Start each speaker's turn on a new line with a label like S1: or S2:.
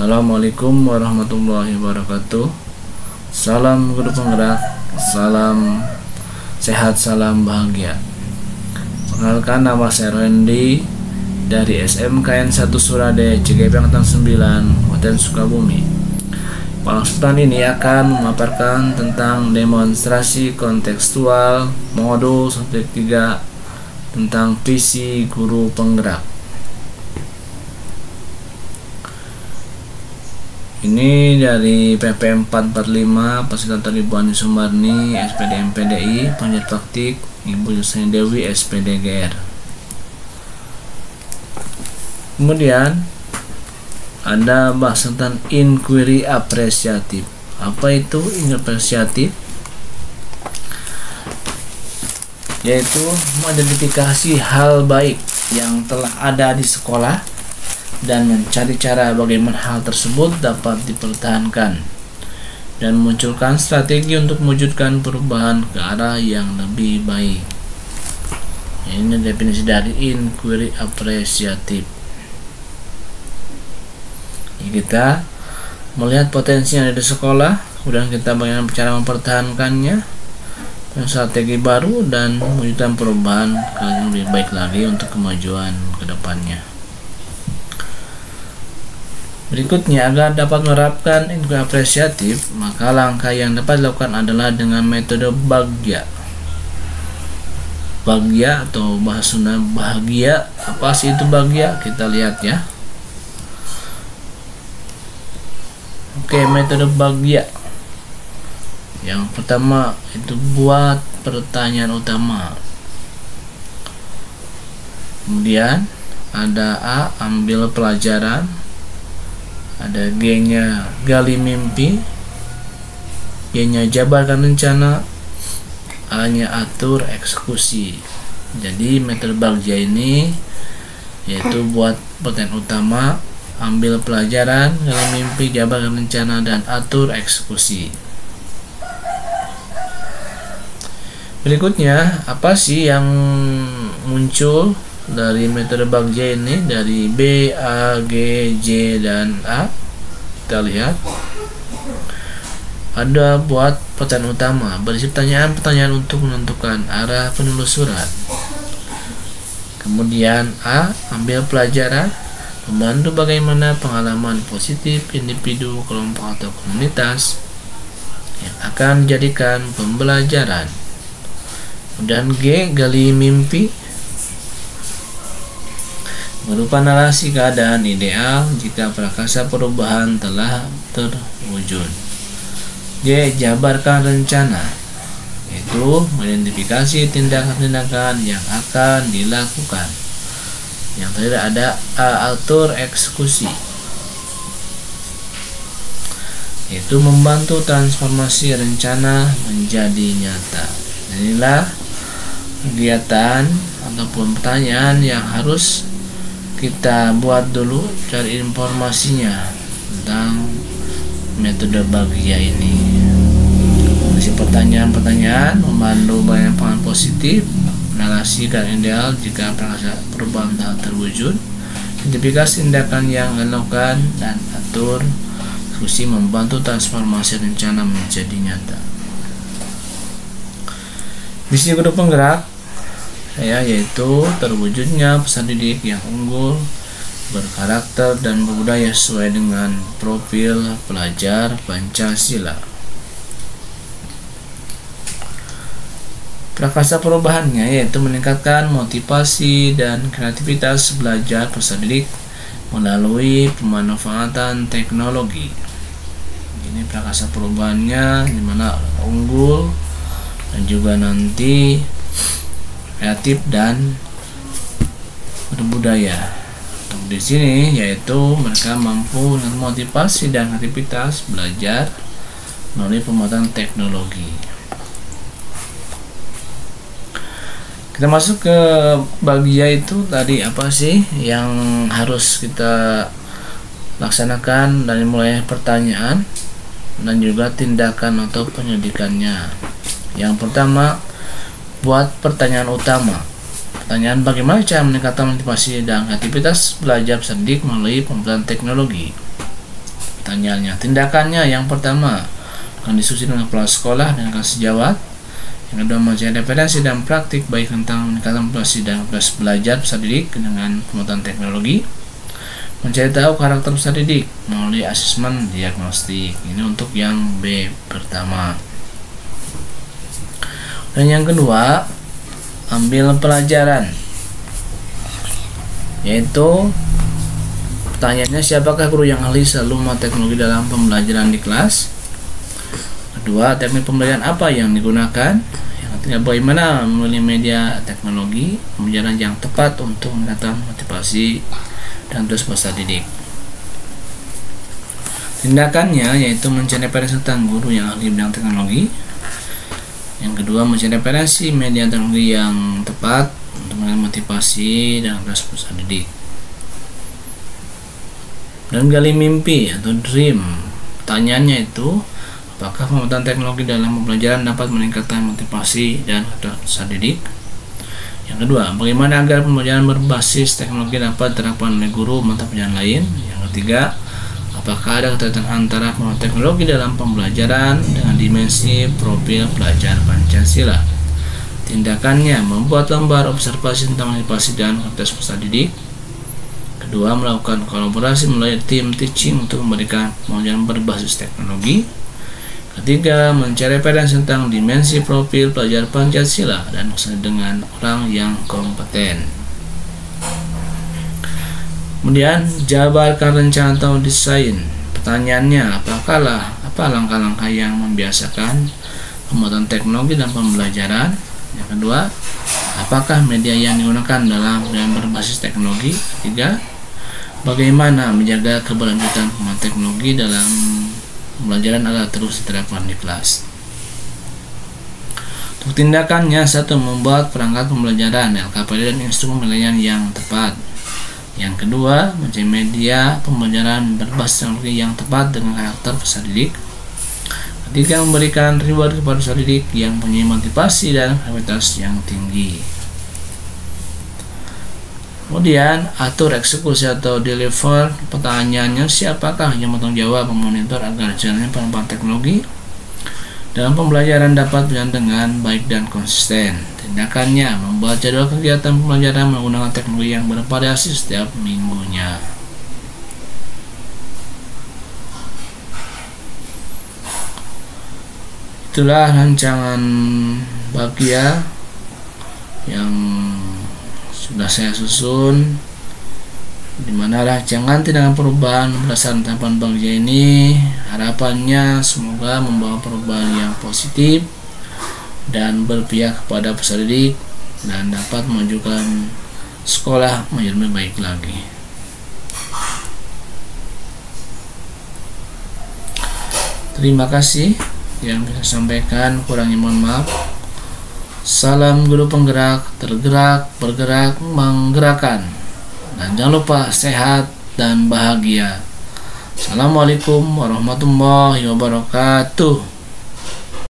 S1: Assalamualaikum warahmatullahi wabarakatuh. Salam guru penggerak, salam sehat, salam bahagia. Perkenalkan, nama saya Randy dari SMKN 1 Surade, CGP Angkatan 9, Kabupaten Sukabumi. Kesempatan ini akan memaparkan tentang demonstrasi kontekstual modul 1.3 tentang visi guru penggerak. Ini dari PP 445 Fasilitator Ibu Ani Sumarni, SPD MPDI, pengajar praktik Ibu Yusani Dewi, SPD GR. Kemudian ada bahas tentang inquiry apresiatif. Apa itu inquiry apresiatif? Yaitu mengidentifikasi hal baik yang telah ada di sekolah dan mencari cara bagaimana hal tersebut dapat dipertahankan dan munculkan strategi untuk mewujudkan perubahan ke arah yang lebih baik. Ini definisi dari inquiry apresiatif. Kita melihat potensi yang ada di sekolah, kemudian kita bagaimana cara mempertahankannya, dan strategi baru, dan mewujudkan perubahan ke yang lebih baik lagi untuk kemajuan ke depannya. Berikutnya, agar dapat menerapkan inquiry apresiatif, maka langkah yang dapat dilakukan adalah dengan metode Bagya. Bagya atau bahasa Sunda bahagia. Apa sih itu Bagya? Kita lihat ya. Oke, metode Bagya. Yang pertama itu buat pertanyaan utama. Kemudian ada A, ambil pelajaran. Ada G-nya gali mimpi, Y-nya jabarkan rencana, A-nya atur eksekusi. Jadi metode Bagya ini yaitu buat pertanyaan utama, ambil pelajaran, gali mimpi, jabarkan rencana, dan atur eksekusi. Berikutnya, apa sih yang muncul dari metode Bagya ini? Dari B, A, G, J, dan A. Kita lihat ada buat pertanyaan utama, berisi pertanyaan untuk menentukan arah penelusuran. Kemudian A, ambil pelajaran, membantu bagaimana pengalaman positif individu, kelompok, atau komunitas yang akan dijadikan pembelajaran. Kemudian G, gali mimpi, berupa narasi keadaan ideal jika prakarsa perubahan telah terwujud. J, jabarkan rencana, yaitu mengidentifikasi tindakan-tindakan yang akan dilakukan. Yang terakhir ada A, atur eksekusi, yaitu membantu transformasi rencana menjadi nyata. Inilah kegiatan ataupun pertanyaan yang harus kita buat dulu, cari informasinya tentang metode Bagya ini. Mengisi pertanyaan-pertanyaan, membantu banyak pengalaman positif, narasi dan ideal jika prakarsa perubahan telah terwujud, identifikasi tindakan yang dilakukan, dan atur diskusi membantu transformasi rencana menjadi nyata. Visi guru penggerak yaitu terwujudnya pesan didik yang unggul, berkarakter, dan berbudaya sesuai dengan profil pelajar Pancasila. Prakarsa perubahannya yaitu meningkatkan motivasi dan kreativitas belajar peserta didik melalui pemanfaatan teknologi. Ini prakarsa perubahannya, dimana unggul dan juga nanti kreatif dan berbudaya. Untuk di sini yaitu mereka mampu dengan motivasi dan aktivitas belajar melalui pemanfaatan teknologi. Kita masuk ke Bagya itu tadi, apa sih yang harus kita laksanakan dari mulai pertanyaan dan juga tindakan atau penyelidikannya. Yang pertama, buat pertanyaan utama. Pertanyaan bagaimana cara meningkatkan motivasi dan aktivitas belajar peserta didik melalui penggunaan teknologi. Pertanyaannya, tindakannya yang pertama akan diskusi dengan kepala sekolah dan akan sejawat. Yang kedua, mencari referensi dan praktik baik tentang meningkatkan prestasi dan kualitas belajar peserta didik dengan penggunaan teknologi. Mencari tahu karakter peserta didik melalui asesmen diagnostik. Ini untuk yang B pertama. Dan yang kedua, ambil pelajaran, yaitu pertanyaannya, siapakah guru yang ahli selalu memakai teknologi dalam pembelajaran di kelas? Kedua, teknik pembelajaran apa yang digunakan? Yang ketiga, bagaimana memilih media teknologi pembelajaran yang tepat untuk meningkatkan motivasi dan terus peserta didik. Tindakannya yaitu mencari referensi tentang guru yang ahli bidang teknologi. Yang kedua, mencari referensi media teknologi yang tepat untuk meningkatkan motivasi dan terus peserta didik. Dan gali mimpi atau dream. Pertanyaannya itu, apakah penggunaan teknologi dalam pembelajaran dapat meningkatkan motivasi dan peserta didik? Yang kedua, bagaimana agar pembelajaran berbasis teknologi dapat diterapkan oleh guru mata pelajaran lain? Yang ketiga, apakah ada keterkaitan antara penggunaan teknologi dalam pembelajaran dengan dimensi profil pelajar Pancasila? Tindakannya, membuat lembar observasi tentang motivasi dan kualitas peserta didik. Kedua, melakukan kolaborasi melalui tim teaching untuk memberikan pembelajaran berbasis teknologi. Ketiga, mencari referensi tentang dimensi profil pelajar Pancasila dan bersama dengan orang yang kompeten. Kemudian, jabarkan rencana atau desain. Pertanyaannya, apa langkah-langkah yang membiasakan pembuatan teknologi dalam pembelajaran? Yang kedua, apakah media yang digunakan dalam berbasis teknologi? Ketiga, bagaimana menjaga keberlanjutan penggunaan teknologi dalam pembelajaran agar terus diterapkan di kelas. Untuk tindakannya, satu, membuat perangkat pembelajaran LKPD dan instrumen pembelajaran yang tepat. Yang kedua, mencari media pembelajaran berbasis teknologi yang tepat dengan karakter peserta didik. Ketiga, memberikan reward kepada peserta didik yang punya motivasi dan kualitas yang tinggi. Kemudian, atur eksekusi atau deliver. Pertanyaannya, siapakah yang bertanggung jawab memonitor agar jalannya penerapan teknologi dalam pembelajaran dapat berjalan dengan baik dan konsisten? Tindakannya, membuat jadwal kegiatan pembelajaran menggunakan teknologi yang bervariasi setiap minggunya. Itulah rancangan bagia yang sudah saya susun, dimana rancangan tindakan perubahan berdasarkan tahapan bagia ini harapannya semoga membawa perubahan yang positif dan berpihak kepada peserta didik dan dapat memajukan sekolah menjadi lebih baik lagi. Terima kasih yang bisa sampaikan, kurangnya mohon maaf. Salam guru penggerak, tergerak, bergerak, menggerakkan. Dan jangan lupa sehat dan bahagia. Assalamualaikum warahmatullahi wabarakatuh.